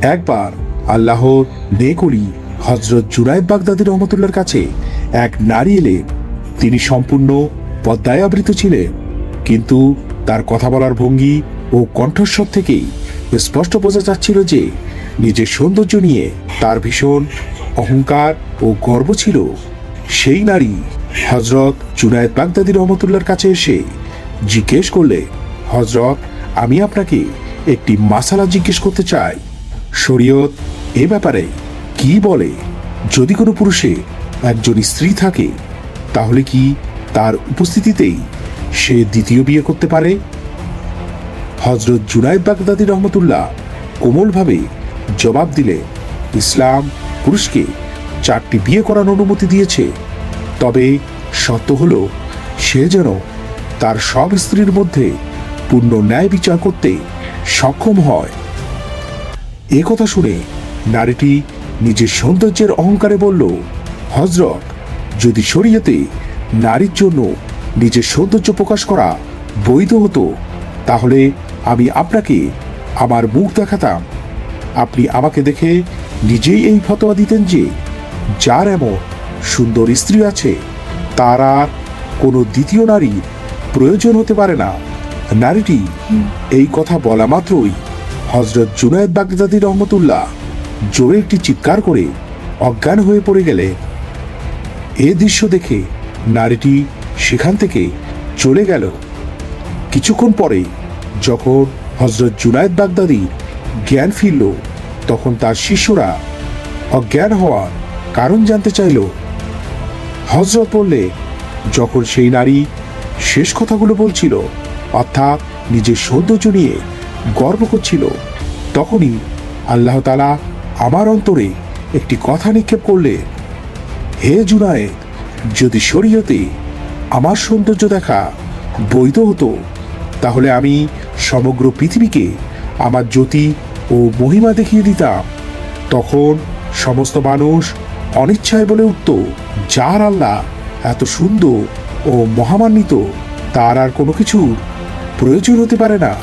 একবার আল্লাহর নেক ওলি হযরত জুনায়েদ বাগদাদী রহমতুল্লাহর কাছে এক নারী এলেন। তিনি সম্পূর্ণ পর্দায় আবৃত ছিলেন, কিন্তু তার কথা বলার ভঙ্গি ও কণ্ঠস্বর থেকেই স্পষ্ট বোঝা যাচ্ছিল যে নিজের সৌন্দর্য নিয়ে তার ভীষণ অহংকার ও গর্ব ছিল। সেই নারী হযরত জুনায়েদ বাগদাদী রহমতুল্লাহর কাছে এসে জিজ্ঞেস করলে, হযরত, আমি আপনাকে একটি মাসালা জিজ্ঞেস করতে চাই। শরীয়ত এ ব্যাপারে কি বলে? যদি কোনো পুরুষের একজন স্ত্রী থাকে, তাহলে কি তার উপস্থিতিতেই সে দ্বিতীয় বিয়ে করতে পারে? হযরত জুনায়েদ বাগদাদী রহমতুল্লাহ কোমলভাবে জবাব দিলে, ইসলাম পুরুষকে 4টি বিয়ে করার অনুমতি দিয়েছে, তবে শর্ত হলো সে যেন তার সব স্ত্রীর মধ্যে পূর্ণ ন্যায় বিচার করতে সক্ষম হয়। এ কথা শুনে নারীটি নিজের সৌন্দর্যের অহংকারে বলল, হযরত, যদি শরীয়তে নারীর জন্য নিজের সৌন্দর্য প্রকাশ করা বৈধ হতো, তাহলে আমি আপনাকে আমার মুখ দেখাতাম। আপনি আমাকে দেখে নিজেই এই ফতোয়া দিতেন যে যার এমন সুন্দর স্ত্রী আছে, তার আর কোনো দ্বিতীয় নারীর প্রয়োজন হতে পারে না। নারীটি এই কথা বলা মাত্রই হযরত জুনায়েদ বাগদাদী রহমতুল্লাহ জোরে একটি চিৎকার করে অজ্ঞান হয়ে পড়ে গেলে। এ দৃশ্য দেখে নারীটি সেখান থেকে চলে গেল। কিছুক্ষণ পরে যখন হযরত জুনায়েদ বাগদাদী জ্ঞান ফিরল, তখন তার শিষ্যরা অজ্ঞান হওয়ার কারণ জানতে চাইল। হযরত বললে, যখন সেই নারী শেষ কথাগুলো বলছিল, অর্থাৎ নিজের সৌন্দর্য নিয়ে গর্ব করছিল, তখনই আল্লাহ তাআলা আমার অন্তরে একটি কথা নিক্ষেপ করলে, হে জুনায়েদ, যদি শরীয়তে আমার সৌন্দর্য দেখা বৈধ হতো, তাহলে আমি সমগ্র পৃথিবীকে আমার জ্যোতি ও মহিমা দেখিয়ে দিতাম। তখন সমস্ত মানুষ অনিচ্ছায় বলে উঠত, যার আল্লাহ এত সুন্দর ও মহামান্বিত, তার আর কোনো কিছুর প্রয়োজন হতে পারে না।